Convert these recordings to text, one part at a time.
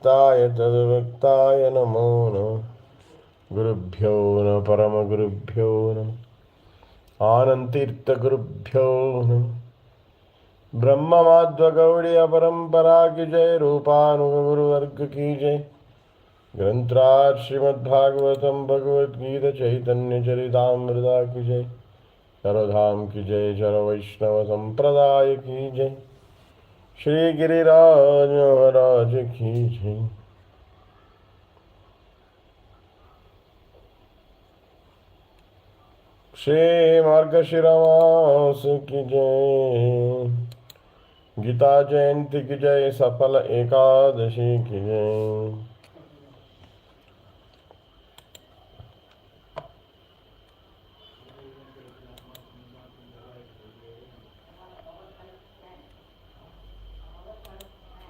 Vyaktaaya Tadvyaktaaya Namo Namo Gurubhyo Namo Paramagurubhyo Namo Anantirtha Gurubhyo Namo Brahma Madhva Gaudiya Parampara Ki Jai Rupanuga Guru Varga Ki Jai Granthrar Srimad Bhagavatam Bhagavad Gita Chaitanya Charitamrita Ki Jai Saradham Ki Jai Jara Vaishnava Sampradaya Ki Jai Shri Giriraj Maharaj Ki Jai Shri Margashiramas Ki Jai Gita Jayanti Ki Jai Safala Ekadashi Ki Jai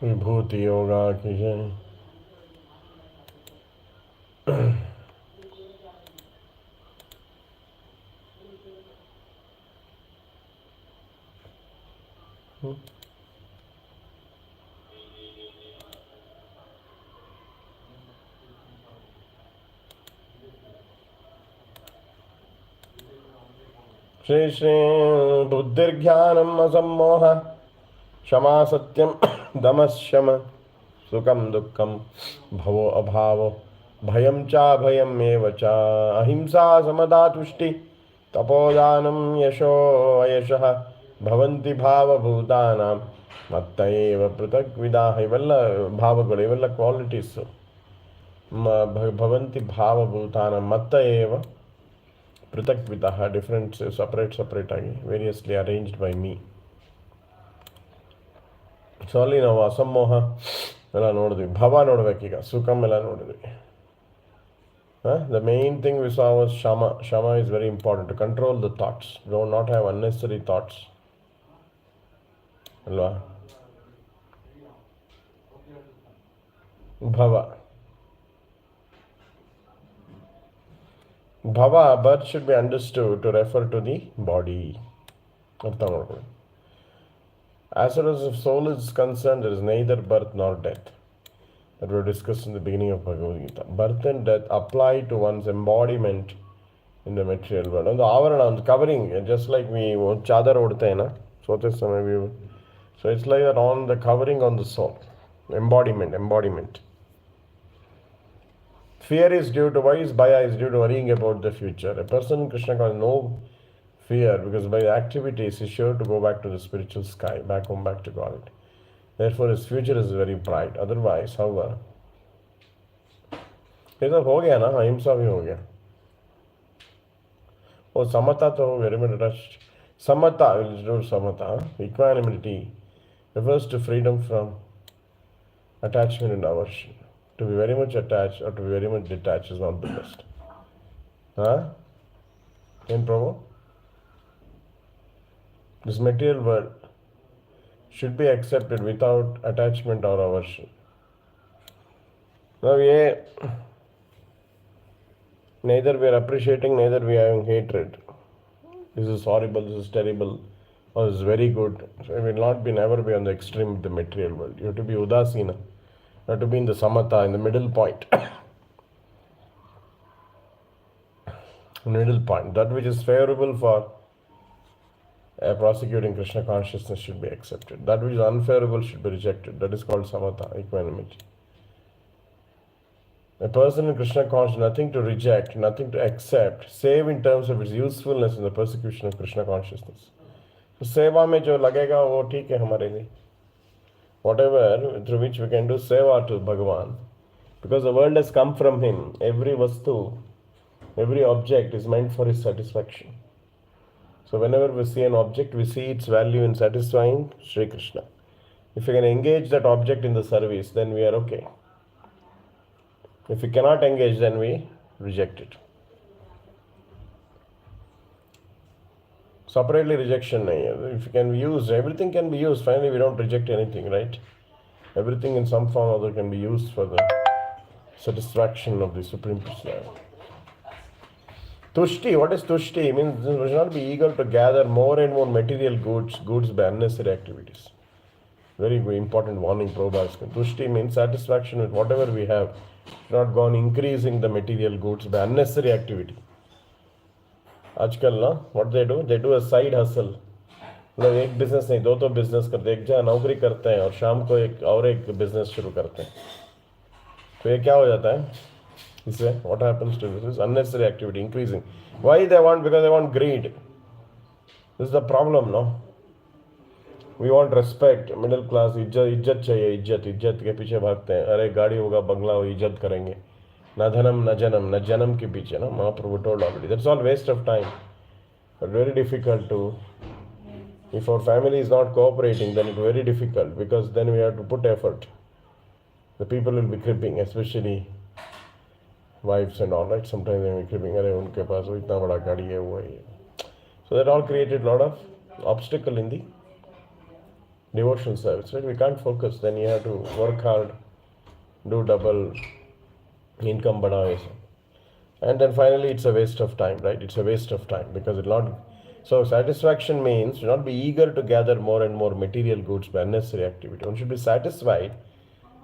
Vibhuti Yoga Ki Jai Shri Shri Buddhirjnanam Asammoha Shama Satyam Damas Shama Sukam Dukkam Bhavo Abhavo Bhayam Cha Bhayam Eva Cha Ahimsa Samada Tushti Tapodanam Yasho Ayashaha Bhavanti Bhava Bhutanam Mattayeva Pratak Vidaha Ivella Bhavagal Ivella qualities Bhavanti Bhava Bhutanam Mattayeva Pratak Vidaha different separate agi variously arranged by me. So ಅಲ್ಲಿ ನಾವು ಅಸಮ್ಮೋಹ ಎಲ್ಲ ನೋಡಿದ್ವಿ ಭವ ನೋಡ್ಬೇಕೀಗ ಸುಖಮ್ ಎಲ್ಲ ನೋಡಿದ್ವಿ The main thing we saw was shama. Shama is very important to control the thoughts. Do not have unnecessary thoughts. ಅಲ್ವಾ ಭವ Bhava, birth should be understood to refer to the body. ಅರ್ಥ ಮಾಡ್ಕೊಳ್ಳಿ. As far as the soul is concerned, there is neither birth nor death. That we discussed in the beginning of Bhagavad Gita. Birth and death apply to one's embodiment in the material world. On the avarana, on the covering, just like we chadar odtena, so it's like that on the covering on the soul. Embodiment. Fear is due to, why is bhaya is due to worrying about the future. A person in Krishna can no fear because by activities he is sure to go back to the spiritual sky, back home, back to God. Therefore his future is very bright. Otherwise, however, ये सब हो गया ना, अहिंसा भी हो गया. और समता तो हो very much attached. Samata, we'll do samata. Equanimity refers to freedom from attachment and aversion. To be very much attached or to be very much detached is not the best. In Prabhu? This material world should be accepted without attachment or aversion. Now, neither we are appreciating, neither we are having hatred. This is horrible, this is terrible, or this is very good. So it will not be, never be on the extreme of the material world. You have to be udasina. You have to be in the samatha, in the middle point. Middle point. That which is favorable for prosecuting Krishna consciousness should be accepted. That which is unfavorable should be rejected. That is called samatha, equanimity. A person in Krishna consciousness, nothing to reject, nothing to accept, save in terms of its usefulness in the persecution of Krishna consciousness. So seva mein jo lagega wo theek hai hamare liye. Whatever through which we can do seva to Bhagavan, because the world has come from him. Every vastu, every object is meant for his satisfaction. So whenever we see an object, we see its value in satisfying Sri Krishna. If we can engage that object in the service, then we are okay. If we cannot engage, then we reject it. Separately rejection nahi hai. If you can be used, everything can be used. Finally, we don't reject anything, right? Everything in some form or other can be used for the satisfaction of the Supreme Personality. Tushti, what is tushti? It means we should not be eager to gather more and more material goods by unnecessary activities. Very important warning Prabhupada. Tushti means satisfaction with whatever we have, not gone increasing the material goods by unnecessary activity. आजकल ना what they do a side hustle. मतलब एक business नहीं, दो तो business करते हैं, एक जगह नौकरी करते हैं और शाम को एक बिजनेस शुरू करते हैं. तो ये क्या हो जाता है इससे? What happens to this is unnecessary activity increasing. Why they want? Because they want greed. This is the problem, no? We want respect. Middle class इज्जत चाहिए, इज्जत के पीछे भागते हैं. अरे गाड़ी होगा, बंगला हो, इज्जत करेंगे. न धनम न जन्म के पीछे ना. महाप्रभु told already. That's all waste of time. But very difficult to. If our family is not cooperating, then it's very difficult because then we have to put effort. The people will be cribbing, especially wives and all, right? Sometimes they will be cribbing. अरे उनके पास वो इतना बड़ा गाड़ी है, वो है. So that all created a lot of obstacle in the devotional service, right? We can't focus. Then you have to work hard, do double income badhawe. And then finally it's a waste of time, right? It's a waste of time because it not. So satisfaction means to not be eager to gather more and more material goods by unnecessary activity. One should be satisfied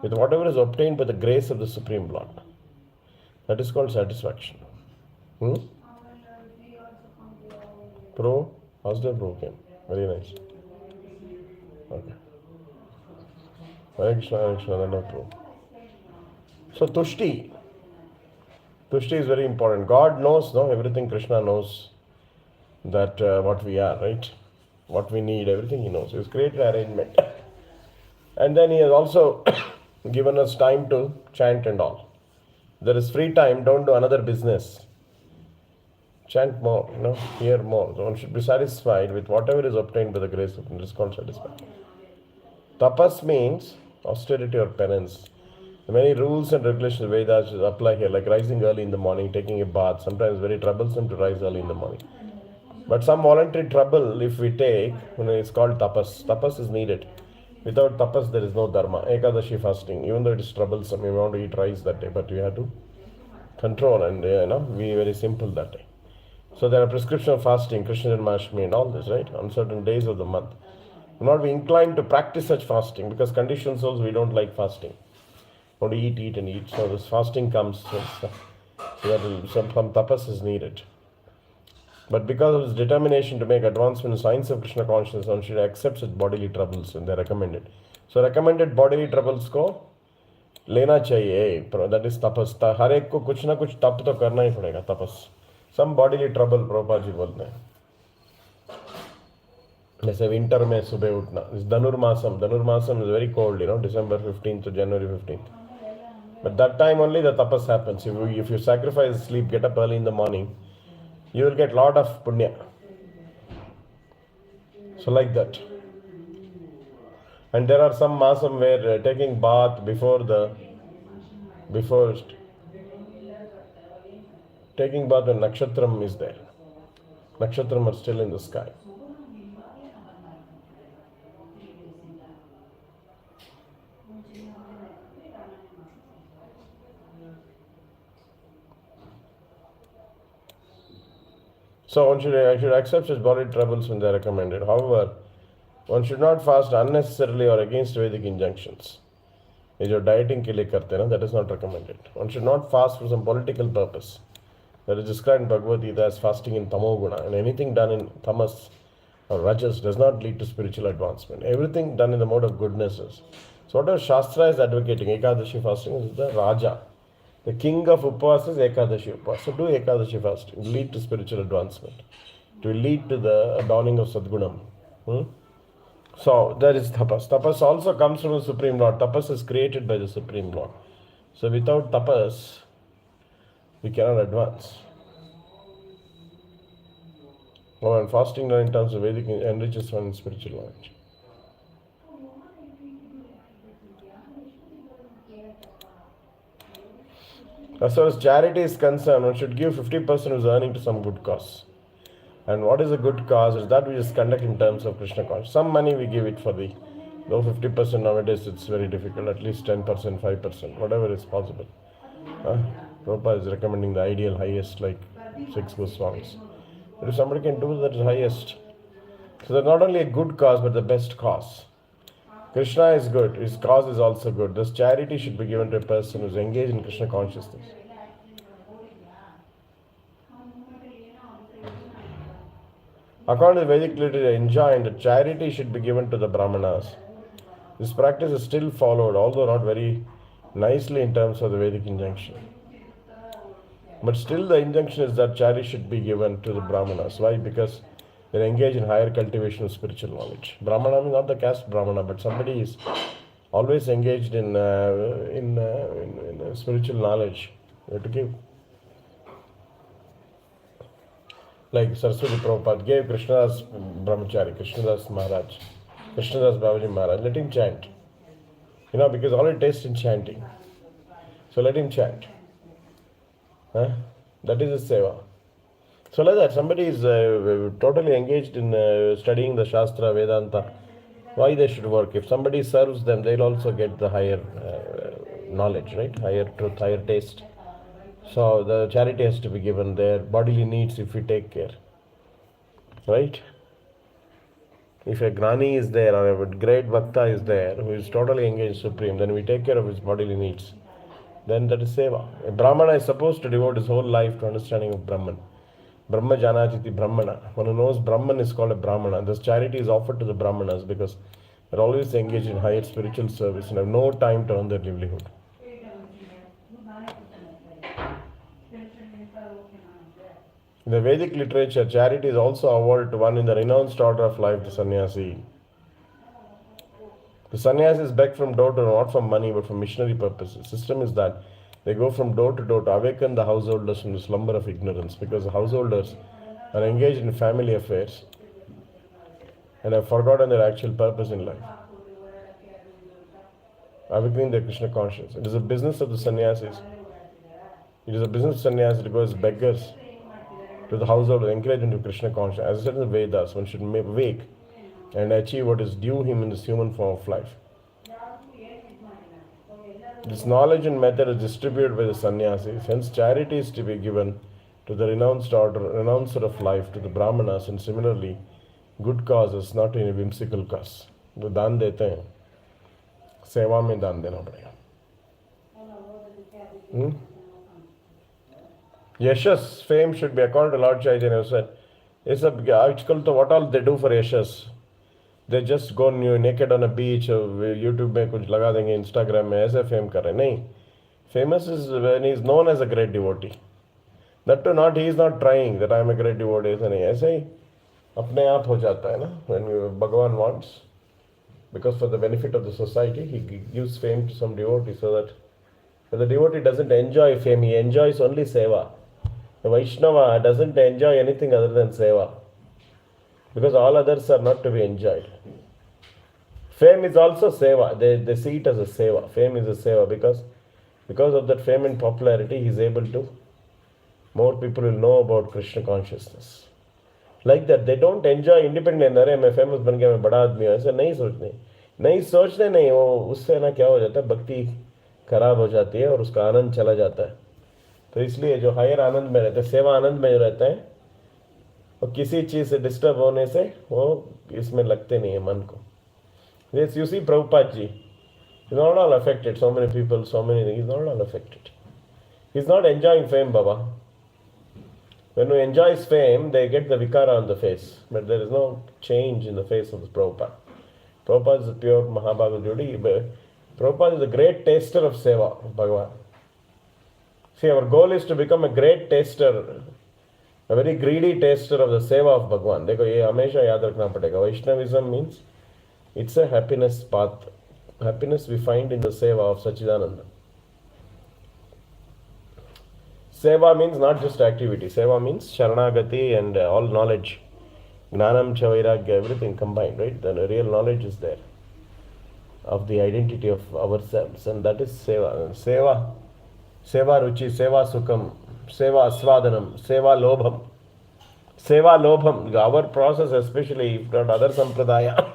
with whatever is obtained by the grace of the Supreme Lord. That is called satisfaction. Pro? How's the pro came? Very nice. Okay. Hare Krishna, then no pro. So Tushti. Tushti is very important. God knows, no? Everything Krishna knows that what we are, right? What we need, everything He knows. He's created arrangement. And then He has also given us time to chant and all. There is free time, don't do another business. Chant more, hear more. So one should be satisfied with whatever is obtained by the grace of God. It is called satisfaction. Tapas means austerity or penance. Many rules and regulations of Vedas apply here, like rising early in the morning, taking a bath. Sometimes very troublesome to rise early in the morning. But some voluntary trouble, if we take, it's called tapas. Tapas is needed. Without tapas, there is no dharma. Ekadashi fasting, even though it is troublesome, you want to eat rice that day, but you have to control and be very simple that day. So there are prescription of fasting, Krishna Janmashtami and all this, right? On certain days of the month. Do not be inclined to practice such fasting because conditioned souls, we don't like fasting. We want to eat and eat. So this fasting comes, so that some tapas is needed. But because of his determination to make advancement in science of Krishna consciousness, one should accept such bodily troubles when they are recommended. So recommended bodily troubles को लेना चाहिए. That is tapas. हर एक को कुछ ना कुछ तप तो करना ही पड़ेगा, tapas. Some bodily trouble, Prabhupada जी बोलते हैं. जैसे विंटर में सुबह उठना. Dhanurmasam is very cold, December 15th to January 15th. But that time only the tapas happens. If you sacrifice sleep, get up early in the morning, you will get lot of punya. So like that. And there are some masam where taking bath taking bath when nakshatram is there. Nakshatram are still in the sky. So one should accept such bodily troubles when they are recommended. However, one should not fast unnecessarily or against Vedic injunctions. ये जो dieting के लिए करते हैं ना, that is not recommended. One should not fast for some political purpose. That is described in Bhagavad Gita as fasting in tamoguna, and anything done in tamas or rajas does not lead to spiritual advancement. Everything done in the mode of goodness is. So whatever Shastra is advocating, Ekadashi fasting is the Raja. The king of Upavas is Ekadashi Upavas. So do Ekadashi fasting. It will lead to spiritual advancement. It will lead to the dawning of Sadgunam. So there is tapas. Tapas also comes from the Supreme Lord. Tapas is created by the Supreme Lord. So without tapas, we cannot advance. And fasting in terms of Vedic enriches one in spiritual knowledge. As far as charity is concerned, one should give 50% of his earning to some good cause. And what is a good cause is that we just conduct in terms of Krishna consciousness. Some money we give it for though 50% nowadays it's very difficult, at least 10%, 5%, whatever is possible. Prabhupada is recommending the ideal highest, like 6 Goswamis. But if somebody can do that highest, so that's not only a good cause but the best cause. Krishna is good, his cause is also good. Thus, charity should be given to a person who is engaged in Krishna consciousness. According to the Vedic literature, enjoined that charity should be given to the Brahmanas. This practice is still followed, although not very nicely in terms of the Vedic injunction. But still, the injunction is that charity should be given to the Brahmanas. Why? Because they engage in higher cultivation of spiritual knowledge. Brahmana means not the caste Brahmana, but somebody is always engaged in spiritual knowledge. You have to give. Like Saraswati Prabhupada gave Krishnadas Brahmachari, Krishnadas Maharaj, Krishnadas Babaji Maharaj. Let him chant. Because all it tastes in chanting. So let him chant. That is his seva. So like that, somebody is totally engaged in studying the Shastra, Vedanta. Why they should work? If somebody serves them, they'll also get the higher knowledge, right? Higher truth, higher taste. So the charity has to be given. Their bodily needs if we take care. Right? If a Gnani is there or a great Bhakta is there who is totally engaged Supreme, then we take care of his bodily needs. Then that is seva. A Brahmana is supposed to devote his whole life to understanding of Brahman. Brahma Janachiti Brahmana. One who knows Brahman is called a Brahmana. This charity is offered to the Brahmanas because they're always engaged in higher spiritual service and have no time to earn their livelihood. In the Vedic literature, charity is also awarded to one in the renounced order of life, the sannyasi. The sannyasis beg from door to door, not for money but for missionary purposes. The system is that they go from door to awaken the householders from the slumber of ignorance, because the householders are engaged in family affairs and have forgotten their actual purpose in life. Awakening their Krishna consciousness. It is a business of the sannyasis. It is a business of sannyasis to go as beggars to the household, encourage them to Krishna consciousness. As I said in the Vedas, one should wake and achieve what is due him in this human form of life. This knowledge and method is distributed by the sannyasis. Hence, charity is to be given to the renounced order, renouncer of life, to the brahmanas, and similarly, good causes, not in a whimsical cause. जो दान देते हैं, सेवा में दान देना पड़ेगा. Yashas, fame should be according to Lord Chaitanya said. It's a article to what all they do for Yashas. They just go naked on a beach or YouTube में कुछ लगा देंगे, Instagram में ऐसे fame कर रहे. नहीं, famous is when he is known as a great devotee. That too not, he is not trying that I am a great devotee. ऐसा नहीं, ऐसे ही अपने आप हो जाता है ना. When Bhagavan wants, because for the benefit of the society, he gives fame to some devotee so that the devotee doesn't enjoy fame, he enjoys only seva. The Vaishnava doesn't enjoy anything other than seva, because all others are not to be enjoyed. Fame is also seva. They see it as a seva. Fame is a seva because of that fame and popularity, he is able to, more people will know about Krishna consciousness. Like that, they don't enjoy independently. अरे मैं famous बन गया, मैं बड़ा आदमी हूँ, ऐसा नहीं सोचते नहीं, वो उससे ना क्या हो जाता है, भक्ति खराब हो जाती है और उसका आनंद चला जाता है. तो इसलिए जो हायर आनंद में रहते हैं, सेवा आनंद में रहते हैं, और किसी चीज़ से डिस्टर्ब होने से वो इसमें लगते नहीं है मन को. Yes, you see Prabhupada ji, he's not all affected. So many people, so many things, he's not all affected. He's not enjoying fame, Baba. When we enjoy fame, they get the vikara on the face, but there is no change in the face of the Prabhupada. Prabhupada is a pure Mahabhagavad Jodi. Prabhupada is a great taster of seva of Bhagavan. See, our goal is to become a great taster, a very greedy taster of the seva of Bhagavan. देखो ये हमेशा याद रखना पड़ेगा. Vaishnavism means it's a happiness path. Happiness we find in the seva of Sachidananda. Seva means not just activity. Seva means Sharanagati and all knowledge. Gnanam, Chavairagya, everything combined, right? The real knowledge is there of the identity of ourselves, and that is seva. Seva ruchi, seva sukham, seva asvadanam, seva lobham. Seva lobham, our process, especially if not other sampradaya,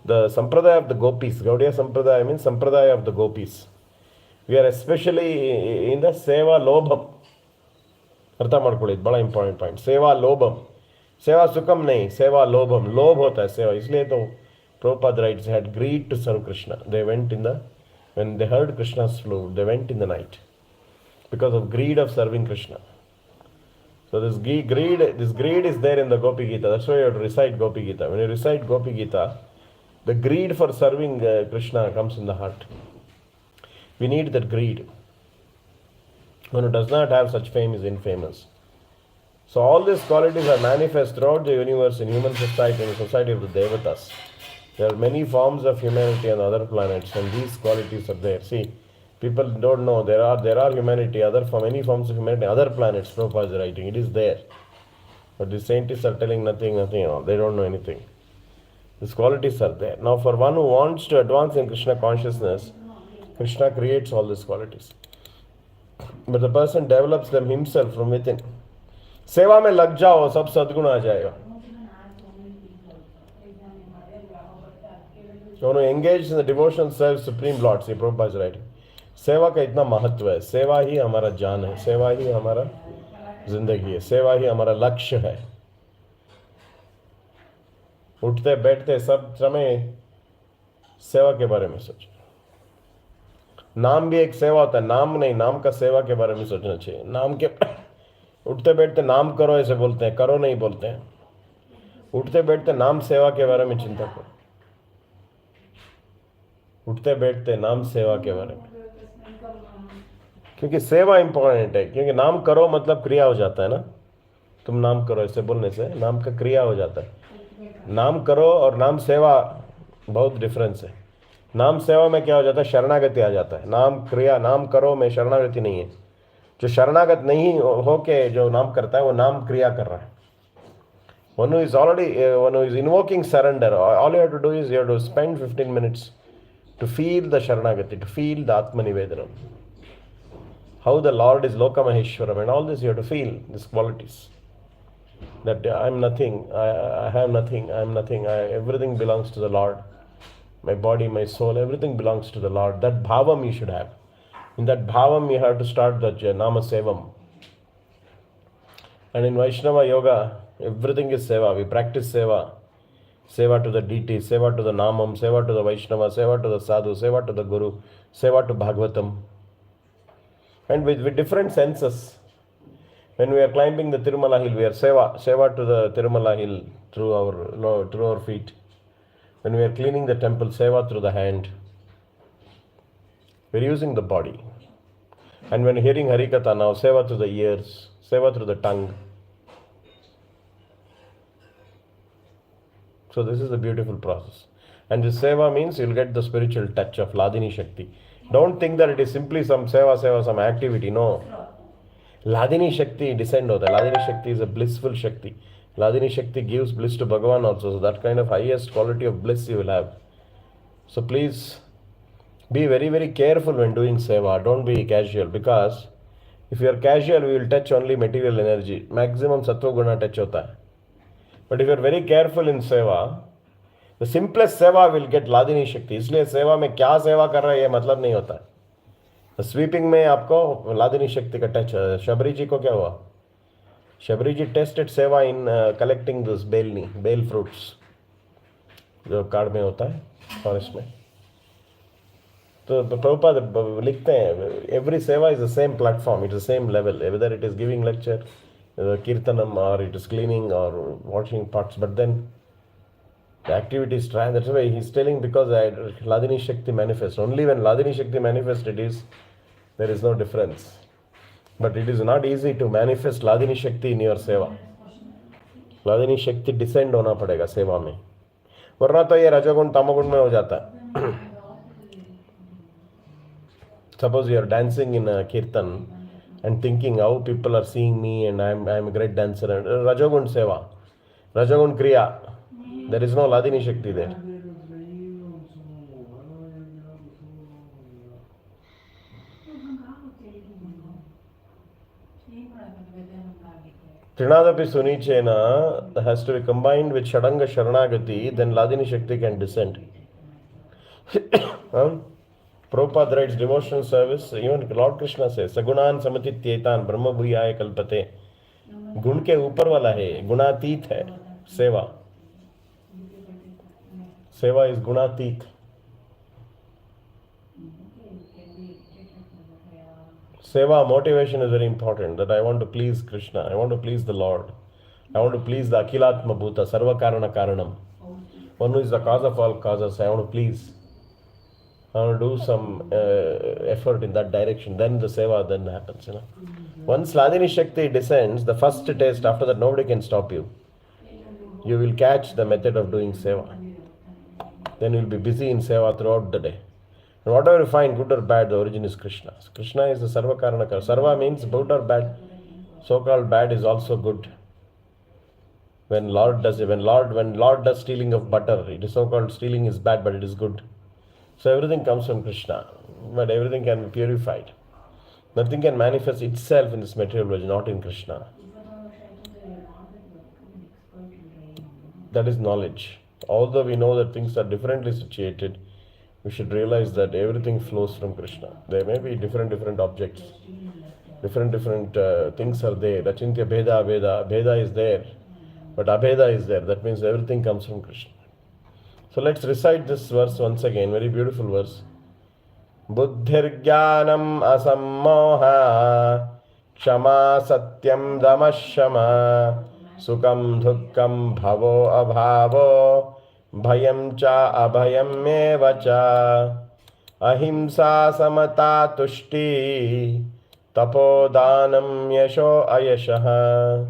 the sampradaya of the gopis, Gaudiya sampradaya means sampradaya of the gopis. We are especially in the seva lobham. अर्थ ಮಾಡ್ಕೊಳ್ಳಿ, बड़ा important point. सेवा लोभम, सेवा सुखम नहीं, सेवा लोभम. लोभ होता है सेवा, इसलिए तो Prabhupada writes, they had greed to serve Krishna. They went when they heard Krishna's flute, they went in the night because of greed of serving Krishna. So this greed is there in the Gopi Gita. That's why you have to recite Gopi Gita. When you recite Gopi Gita, the greed for serving Krishna comes in the heart. We need that greed. One who does not have such fame is infamous. So all these qualities are manifest throughout the universe, in human society, in the society of the Devatas. There are many forms of humanity on other planets, and these qualities are there. See, people don't know there are humanity, many forms of humanity, other planets. Prabhupada is writing, it is there. But the scientists are telling nothing. They don't know anything. These qualities are there. Now, for one who wants to advance in Krishna consciousness, Krishna creates all these qualities. But the person develops them himself from within. सेवा में लग जाओ, सब सद्गुण आ जाएगा. So engage in the devotional service Supreme Lord, see Prabhupada is writing. सेवा का इतना महत्व है. सेवा ही हमारा जान है. सेवा ही हमारा जिंदगी है. सेवा ही हमारा लक्ष्य है. उठते बैठते सब समय सेवा के बारे में सोचो. नाम भी एक सेवा होता है. नाम नहीं, नाम का सेवा के बारे में सोचना चाहिए. नाम के उठते बैठते नाम करो ऐसे बोलते हैं, करो नहीं बोलते हैं. उठते बैठते नाम सेवा के बारे में चिंता करो. उठते बैठते नाम सेवा के बारे में, क्योंकि सेवा इंपॉर्टेंट है. क्योंकि नाम करो मतलब क्रिया हो जाता है ना. तुम नाम करो ऐसे बोलने से नाम का क्रिया हो जाता है. नाम करो और नाम सेवा बहुत डिफरेंस है. नाम सेवा में क्या हो जाता है, शरणागति आ जाता है. नाम क्रिया, नाम करो में शरणागति नहीं है. जो शरणागत नहीं होके जो नाम करता है वो नाम क्रिया कर रहा है. One who is invoking surrender, all you have to do is you have to spend 15 minutes to feel the sharanagati, to feel the Atma Nivedanam. How the Lord is Loka Maheshwaram, and all this you have to feel, these qualities. That I am nothing, I have nothing, I am nothing, everything belongs to the Lord. My body, my soul, everything belongs to the Lord. That bhavam you should have. In that bhavam you have to start the Nama Sevam. And in Vaishnava Yoga, everything is seva. We practice seva. Seva to the deity, seva to the Namam, seva to the Vaishnava, seva to the Sadhu, seva to the Guru, seva to Bhagavatam. And with different senses. When we are climbing the Tirumala hill, we are seva to the Tirumala hill through our feet. When we are cleaning the temple, seva through the hand. We are using the body. And when hearing Harikatha now, seva through the ears, seva through the tongue. So this is a beautiful process. And this seva means you'll get the spiritual touch of Ladini Shakti. Don't think that it is simply some seva, some activity. No. Ladini Shakti descend hota. Ladini Shakti is a blissful Shakti. Ladini Shakti gives bliss to Bhagavan also. So that kind of highest quality of bliss you will have. So please be very, very careful when doing seva. Don't be casual, because if you are casual, we will touch only material energy. Maximum sattva guna touch hota hai. But if you are very careful in seva, the simplest seva will get Ladini Shakti. इसलिए सेवा में क्या सेवा कर रहा है ये मतलब नहीं होता है. स्वीपिंग में आपको लादिनी शक्ति का टच. शबरी जी को क्या हुआ? Shabari ji tested seva in collecting this bael fruits जो काड़ में होता है फॉरेस्ट में. तो प्रभुपाद लिखते हैं एवरी सेवा is the same platform, it is the same level, whether it is giving lecture, kirtanam, or it is cleaning or washing pots. But then the activity is trying. That's why he's telling, because Ladini Shakti manifests. Only when Ladini Shakti manifests there is no difference. But it is not easy to manifest Ladini Shakti in your seva. Ladini Shakti descend होना पड़ेगा सेवा में, वरना तो ये रजोगुण तमोगुण में हो जाता है. Suppose you are dancing in a kirtan and thinking how people are seeing me and I am a great dancer. Rajogun seva, Rajogun kriya. There is no Ladini Shakti there. Trinadapi Sunichena has to be combined with Shadanga Sharanagati, then Ladini Shakti can descend. Prabhupada writes devotional service, even Lord Krishna says, Sagunan Samatityetan Brahma Bhuyaya Kalpate. गुण के ऊपर वाला है, गुणातीत है सेवा. Seva is gunatik. Seva, motivation is very important, that I want to please Krishna, I want to please the Lord. I want to please the Akhilatma Bhuta, Sarva Karana Karanam. One who is the cause of all causes. I want to please. I want to do some effort in that direction. Then the seva then happens. Once Ladini Shakti descends, the first test, after that nobody can stop you. You will catch the method of doing seva. Then you will be busy in seva throughout the day. And whatever you find, good or bad, the origin is Krishna. Krishna is the Sarva Karana Karana. Sarva means good or bad. So-called bad is also good. When Lord does stealing of butter, it is so-called stealing is bad, but it is good. So everything comes from Krishna, but everything can be purified. Nothing can manifest itself in this material world, not in Krishna. That is knowledge. Although we know that things are differently situated, we should realize that everything flows from Krishna. There may be different objects, different things are there. Achintya Bheda Abheda. Bheda is there, but Abheda is there. That means everything comes from Krishna. So let's recite this verse once again. Very beautiful verse. Buddhirjnanam asammoha kshama satyam damashama sukam dukkam bhavo abhavo bhayam cha abhayam eva cha ahimsa samata tushti tapodanam yasho ayashah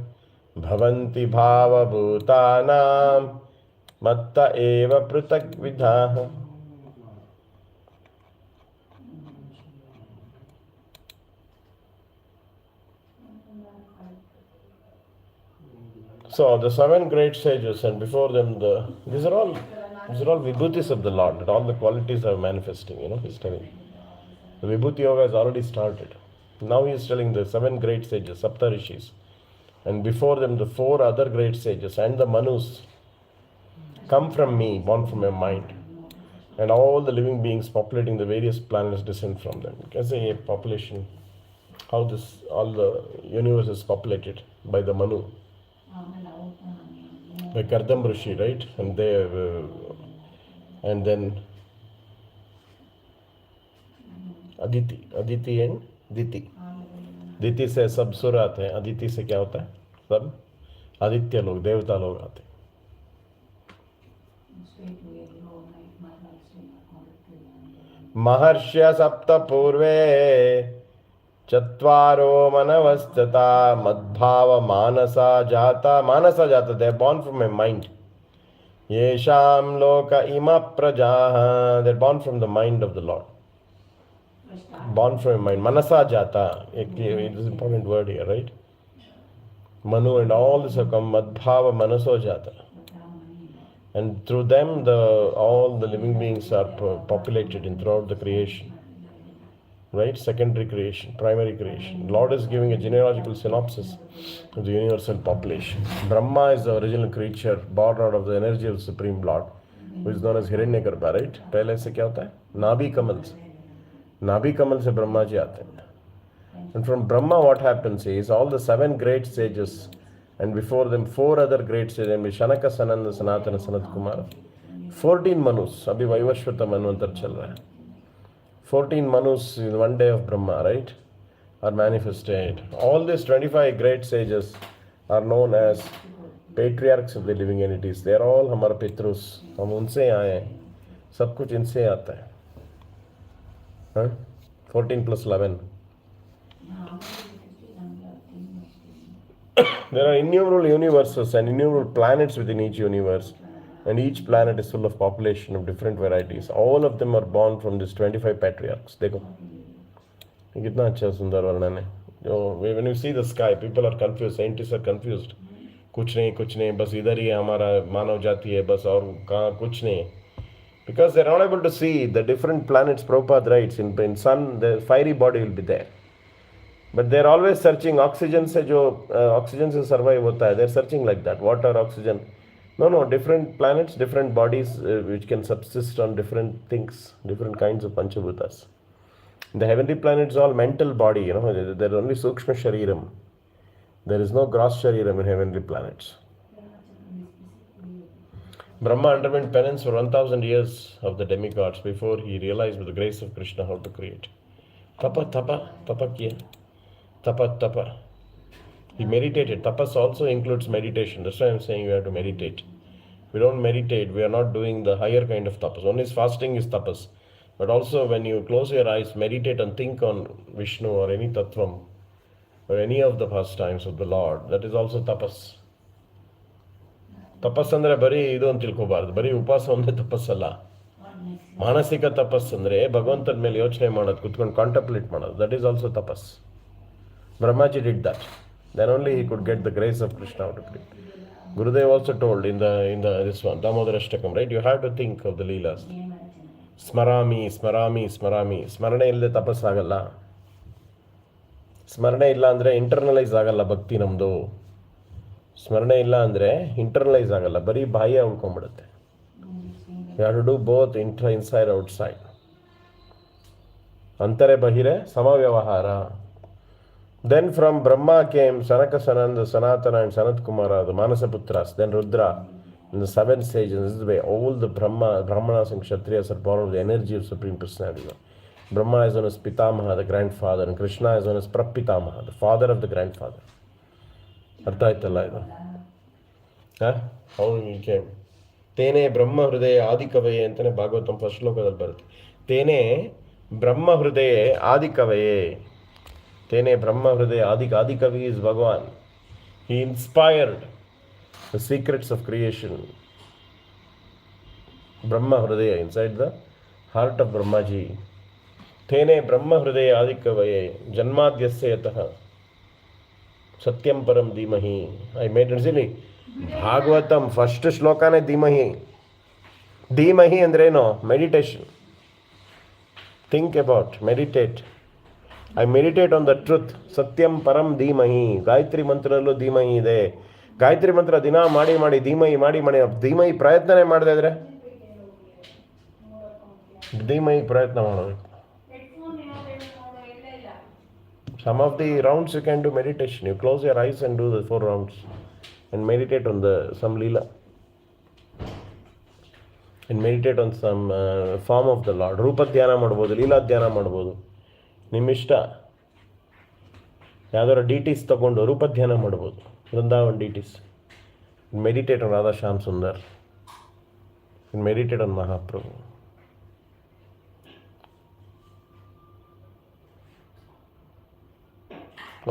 bhavanti bhava bhutanam matta eva prutak vidha. So the seven great sages, and before them these are all Vibhutis of the Lord, that all the qualities are manifesting, he's telling. The Vibhuti Yoga has already started. Now he is telling the seven great sages, Sapta Rishis, and before them the four other great sages and the Manus come from me, born from my mind. And all the living beings populating the various planets descend from them. You can say a population, how all the universe is populated by the Manu. By Kardam Rishi, right? And then Aditi and Diti. Diti से सब सुर आते हैं. Aditi से क्या होता है? सब आदित्य लोग, देवता लोग आते हैं. महर्ष्य सप्त पूर्वे चत्वारो मनवस्तता मद्भाव मानसा जाता. They are born from my mind. Yesham loka ima prajaha. They are born from the mind of the Lord. Born from my mind. Manasa jata. It is an important word here, right? Manu and all this have come. Madbhava manaso jata. And through them, all the living beings are populated throughout the creation. Right? Secondary creation, primary creation. Lord is giving a genealogical synopsis of the universal population. Brahma is the original creature born out of the energy of the Supreme Lord, who is known as Hiranyagarbha, right? पहले से क्या होता है? नाभि कमल से Brahma ji आते हैं. And from Brahma what happens is all the seven great sages, and before them four other great sages, Shanaka, Sananda, Sanatana, Sanat Kumara. 14 Manus, अभी वैवस्वत मनवंतर चल रहा है. 14 Manus in one day of Brahma, right, are manifested. All these 25 great sages are known as patriarchs of the living entities. They are all हमारे पितृस. हम उनसे आए हैं. सब कुछ इनसे आता है. 14 plus 11. There are innumerable universes and innumerable planets within each universe. And each planet is full of population of different varieties. All of them are born from these 25 patriarchs. देखो, कितना अच्छा सुंदर वर्णन है. When you see the sky, people are confused. Scientists are confused. कुछ नहीं, बस इधर ही हमारा मानव जाति है, बस और कहाँ कुछ नहीं. Because they are not able to see the different planets. Prabhupada writes, in sun, the fiery body will be there. But they are always searching. Oxygen से survive होता है. They are searching like that. Water, oxygen. No, different planets, different bodies which can subsist on different things, different kinds of Panchabhutas. The heavenly planets are all mental body, there is only Sukshma Shariram. There is no gross Shariram in heavenly planets. Brahma underwent penance for 1000 years of the demigods before he realized with the grace of Krishna how to create. Tapa, tapa, tapa kiya. Tapa, tapa. He meditated. Tapas also includes meditation. That's why I'm saying you have to meditate. We don't meditate. We are not doing the higher kind of tapas. Only fasting is tapas. But also when you close your eyes, meditate and think on Vishnu or any tattvam or any of the pastimes of the Lord. That is also tapas. ತಪಸ್ಸಂದರೆ ಬರೀ ಇದು ಅಂತ ತಿಳ್ಕೊಬಾರ್ದು. ಬರೀ ಉಪವಾಸ ಒಂದೇ ತಪಸ್ಸಲ್ಲ. ಮಾನಸಿಕ ತಪಸ್ಸಂದರೆ ಭಗವಂತನ ಮೇಲೆ ಯೋಚನೆ ಮಾಡೋದು, ಕುತ್ಕೊಂಡು ಕಾಂಟಂಪ್ಲೇಟ್ ಮಾಡೋದು. ದಟ್ ಈಸ್ ಆಲ್ಸೋ ತಪಸ್. Brahmaji did that. Then only he could get the grace of Krishna out of it. Gurudev also told in the this one, Damodarashtakam, right? You have to think of the Leelas. Smarami, smarami, smarami. ಸ್ಮರಣೆ ಇಲ್ಲದೆ ತಪಸ್ಸಾಗಲ್ಲ. ಸ್ಮರಣೆ ಇಲ್ಲ ಅಂದರೆ internalise ಆಗಲ್ಲ ಭಕ್ತಿ ನಮ್ಮದು. ಸ್ಮರಣೆ ಇಲ್ಲ ಅಂದರೆ ಇಂಟರ್ನಲೈಸ್ ಆಗಲ್ಲ, ಬರೀ ಬಾಹ್ಯ ಉಳ್ಕೊಂಡ್ಬಿಡುತ್ತೆ. You have to do both inside outside. ಅಂತರೆ ಬಹಿರೆ ಸಮವ್ಯವಹಾರ. Then from Brahma came Sanaka Sananda, Sanatana and Sanat Kumara, the Manasaputras, then Rudra, and the 7 sages. This is the way all the Brahmanas and Kshatriyas are born of the energy of Supreme Personality. Brahma is known as Pitamaha, the grandfather, and Krishna is known as Prapitamaha, the father of the grandfather. ಅರ್ಥ ಆಯ್ತಲ್ಲ ಇದು? How he came. ತೇನೇ ಬ್ರಹ್ಮ ಹೃದಯ ಆದಿಕವಯೇ ಅಂತಲೇ Bhagavatam first ಶ್ಲೋಕದಲ್ಲಿ ಬರುತ್ತೆ. ತೇನೇ ಬ್ರಹ್ಮ ಹೃದಯ ಆದಿಕವಯೇ. ತೇನೇ ಬ್ರಹ್ಮ ಹೃದಯ ಆದಿಕವಿ is Bhagavan. He inspired the secrets of creation. ಬ್ರಹ್ಮ ಹೃದಯ inside the heart of Brahmaji. ತೇನೇ ಬ್ರಹ್ಮ ಹೃದಯ ಆದಿಕವಯೇ ಜನ್ಮಾದ್ಯಸ್ಯ ಯತಃ ಸತ್ಯಂ ಪರಂ ಧೀಮಹಿ. ಐ ಮೇಡ್ ಇಟ್ಸಿಲಿ ಭಾಗವತಂ ಫಸ್ಟ್ ಶ್ಲೋಕನೇ ಧೀಮಹಿ. ಧೀಮಹಿ ಅಂದ್ರೇನು? Meditation. Think about, meditate. I meditate on the truth. ಸತ್ಯಂ ಪರಂ ಧೀಮಹಿ. ಗಾಯತ್ರಿ ಮಂತ್ರದಲ್ಲೂ ಧೀಮಹಿ ಇದೆ. ಗಾಯತ್ರಿ ಮಂತ್ರ ದಿನ ಮಾಡಿ ಮಾಡಿ ಧೀಮಹಿ ಮಾಡಿ ಮಾಡಿ ಧೀಮಹಿ ಪ್ರಯತ್ನನೇ ಮಾಡದೇ ಇದ್ರೆ ಧೀಮಹಿ ಪ್ರಯತ್ನ ಮಾಡಬೇಕು. Some of the rounds you can do meditation. You close your eyes and do the 4 rounds and meditate on some leela and meditate on some form of the Lord. ರೂಪ ಧ್ಯಾನ ಮಾಡ್ಬೋದು, ಲೀಲಾ ಧ್ಯಾನ ಮಾಡ್ಬೋದು, ನಿಮ್ಮಿಷ್ಟ. ಯಾವ್ದಾದ್ರು ಡಿಟೀಸ್ ತಗೊಂಡು ರೂಪ ಧ್ಯಾನ ಮಾಡ್ಬೋದು, Vrindavan deities. Meditate on Radha Shyam Sundar, meditate on Mahaprabhu.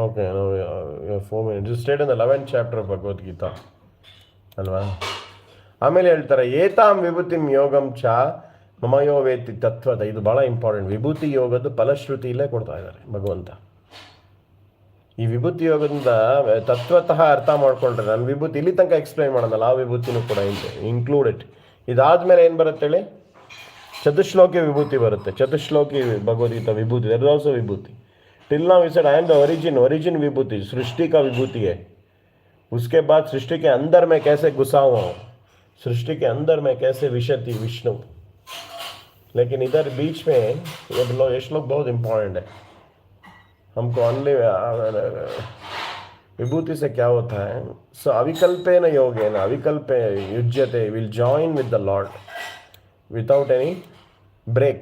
Okay, now we have 4 minutes. Just stayed in the 11th chapter of Bhagavad Gita. ಅಲ್ವಾ? ಆಮೇಲೆ ಹೇಳ್ತಾರೆ ಏತಾಂ ವಿಭೂತಿಂ ಯೋಗಂ ಚ ಮಮಯೋ ವೇತ್ತಿ ತತ್ವದ. ಇದು ಭಾಳ ಇಂಪಾರ್ಟೆಂಟ್. ವಿಭೂತಿ ಯೋಗದ ಫಲಶ್ರುತಿಯಲ್ಲೇ ಕೊಡ್ತಾ ಇದ್ದಾರೆ ಭಗವಂತ. ಈ ವಿಭೂತಿ ಯೋಗದಿಂದ ತತ್ವತಃ ಅರ್ಥ ಮಾಡ್ಕೊಂಡ್ರೆ ನಾನು ವಿಭೂತಿ ಇಲ್ಲಿ ತನಕ ಎಕ್ಸ್ಪ್ಲೈನ್ ಮಾಡೋಣಲ್ಲ, ಆ ವಿಭೂತಿನೂ ಕೂಡ ಇನ್ಕ್ಲೂಡೆಡ್. ಇದಾದ್ಮೇಲೆ ಏನು ಬರುತ್ತೆ ಹೇಳಿ? ಚತುಶ್ಲೋಕಿ ವಿಭೂತಿ ಬರುತ್ತೆ. ಚತುಶ್ಲೋಕಿ ಭಗವದ್ಗೀತಾ ವಿಭೂತಿ, that is also vibhuti. Till now we said I am the origin vibhuti, सृष्टि का विभूति है. उसके बाद सृष्टि के अंदर मैं कैसे घुसा हुआ हूँ, सृष्टि के अंदर मैं कैसे विशति विष्णु. लेकिन इधर बीच में ये श्लोक बहुत इम्पोर्टेंट है. हमको ओनली विभूति से क्या होता है? सो अविकल्पेन योगेन अविकल्पे युज्यते, will join with the lord without any break.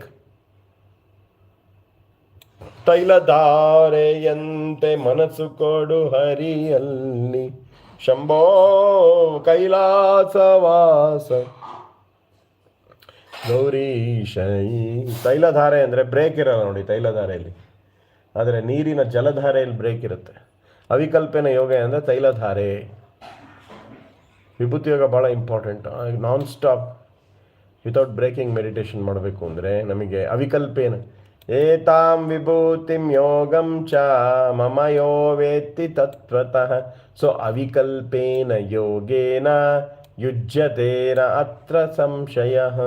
ತೈಲಧಾರೆಯಂತೆ ಮನಸ್ಸು ಕೊಡು ಹರಿಯಲ್ಲಿ ಶಂಭೋ ಕೈಲಾಸವಾಸ ಗೌರೀಶ. ತೈಲಧಾರೆ ಅಂದರೆ ಬ್ರೇಕ್ ಇರಲ್ಲ ನೋಡಿ ತೈಲಧಾರೆಯಲ್ಲಿ, ಆದರೆ ನೀರಿನ ಜಲಧಾರೆಯಲ್ಲಿ ಬ್ರೇಕ್ ಇರುತ್ತೆ. ಅವಿಕಲ್ಪನ ಯೋಗ ಅಂದರೆ ತೈಲಧಾರೆ. ವಿಭೂತಿ ಯೋಗ ಭಾಳ important. Non stop without breaking meditation ಮಾಡಬೇಕು ಅಂದರೆ ನಮಗೆ ಅವಿಕಲ್ಪೇನ ಏತಾಂ ವಿಭೂತಿಂ ಯೋಗಂ ಚ ಮಮ ಯೋ ವೇತ್ತಿ ತತ್ವತಃ. ಸೊ ಅವಿಕಲ್ಪೇನ ಯೋಗೇನ ಯುಜ್ಯತೇನ ಅತ್ರ ಸಂಶಯಃ.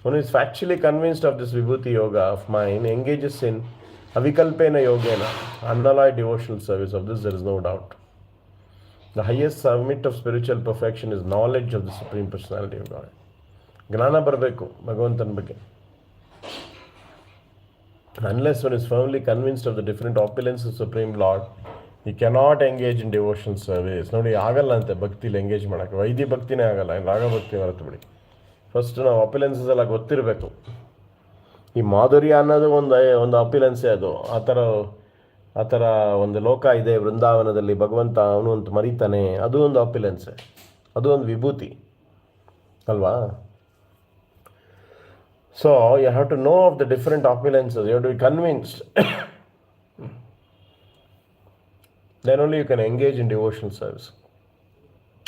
One is factually convinced of this Vibhuti yoga of mine engages in avikalpena yogena, unalloyed devotional service. Of this there is no doubt. The highest summit of spiritual perfection is knowledge of the Supreme Personality of God. ಜ್ಞಾನ ಬರಬೇಕು ಭಗವಂತನ ಬಗ್ಗೆ. Unless one is firmly convinced of the different opulence of Supreme Lord, ಈ cannot engage in devotion service. ನೋಡಿ, ಆಗಲ್ಲ ಅಂತೆ ಭಕ್ತಿಲಿ engage ಮಾಡೋಕ್ಕೆ. ವೈದ್ಯ ಭಕ್ತಿನೇ ಆಗಲ್ಲ, ರಾಗ ಭಕ್ತಿ ಹೊರತು ಬಿಡಿ. ಫಸ್ಟ್ ನಾವು ಅಪಿಲೆನ್ಸಸ್ ಎಲ್ಲ ಗೊತ್ತಿರಬೇಕು. ಈ ಮಾಧುರ್ಯ ಅನ್ನೋದು ಒಂದು ಅಪಿಲೆನ್ಸೇ ಅದು. ಆ ಥರ ಒಂದು ಲೋಕ ಇದೆ ವೃಂದಾವನದಲ್ಲಿ, ಭಗವಂತ ಅವನು ಅಂತ ಮರೀತಾನೆ, ಅದು ಒಂದು ಅಪಿಲೆನ್ಸೆ, ಅದು ಒಂದು ವಿಭೂತಿ ಅಲ್ವಾ? So you have to know of the different opulences, you have to be convinced. Then only you can engage in devotional service.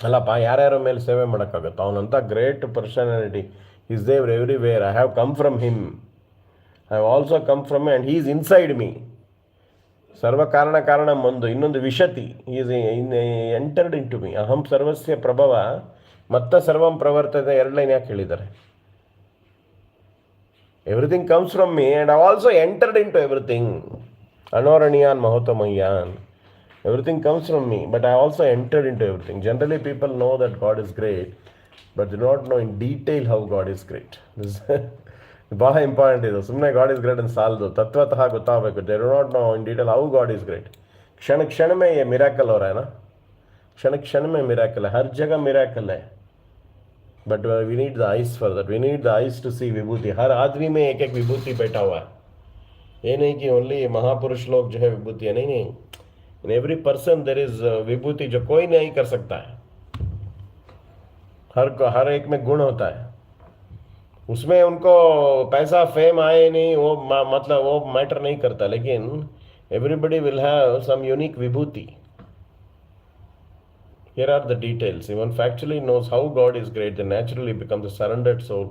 ಅಲ್ಲಪ್ಪ, ಯಾರ್ಯಾರ ಮೇಲೆ ಸೇವೆ ಮಾಡೋಕ್ಕಾಗುತ್ತೆ? ಅವನಂಥ ಗ್ರೇಟ್ ಪರ್ಸನಾಲಿಟಿ ಈಸ್ ದೇವರ್ everywhere. I have come from him, I have also come from and he is inside me. ಸರ್ವ ಕಾರಣ ಒಂದು ಇನ್ನೊಂದು ವಿಶತಿ is entered into me. ಅಹಂ ಸರ್ವಸ್ಯ ಪ್ರಭವ ಮತ್ತ ಸರ್ವಂ ಪ್ರವರ್ತತೆ. ಎರಡು ಲೈನ್ ಯಾಕೆ ಹೇಳಿದ್ದಾರೆ? Everything comes from me and I also entered into everything. ಅನೋರಣೀಯಾನ್ ಮಹೋತಮಯ್ಯಾನ್. Everything comes from me, but I also entered into everything. Generally, people know that God is great, but they do not know in detail how God is great. This ಭಾಳ important ಇದು. ಸುಮ್ಮನೆ god is great ಅಂತ ಸಾಲದು, ತತ್ವತಃ ಗೊತ್ತಾಗಬೇಕು. They do not know in detail how God is great. क्षण में ये मिराकल हो रहा है ना, क्षण में मिराकल है, हर जगह मिराकल है. But we need the eyes for that. We need the eyes to see vibhuti. हर आदमी में एक एक विभूति बैठा हुआ है. ये नहीं कि ओनली महापुरुष लोग जो है विभूति है, नहीं. In every person there is विभूति जो कोई नहीं कर सकता है. हर एक में गुण होता है. उसमें उनको पैसा फेम आए नहीं, वो मतलब वो मैटर नहीं करता. लेकिन everybody will have some unique Vibhuti. Here are the details. If one factually knows how God is great, then naturally becomes a surrendered soul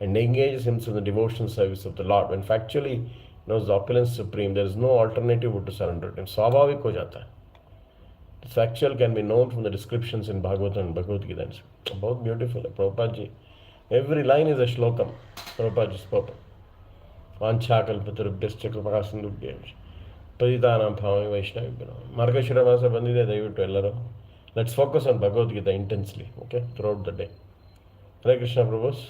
and engages himself in the devotional service of the Lord. When factually knows the opulence supreme, there is no alternative but to surrender. And स्वाभाविक हो जाता है. The factual can be known from the descriptions in Bhagavatam and Bhagavad Gita. बहुत beautiful है. Prabhupada ji, every line is a shlokam. Prabhupada ji spoke. ವಾಂಛಾಕಲ್ಪತರುಭ್ಯಶ್ಚ ಕೃಪಾಸಿಂಧುಭ್ಯಶ್ಚ ಪತಿತಾನಾಂ ಪಾವನೇಭ್ಯೋ ವೈಷ್ಣವೇಭ್ಯೋ. ಮಾರ್ಗಶಿರ ಮಾಸ ಬಂದಿದೆ, ದಯವಿಟ್ಟು ಎಲ್ಲರೂ let's focus on Bhagavad Gita intensely, okay, throughout the day. Hare Krishna prabhus.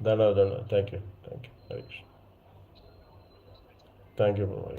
ಧನ್ಯವಾದ. Thank you. Hare Krishna. Thank you, Prabhu.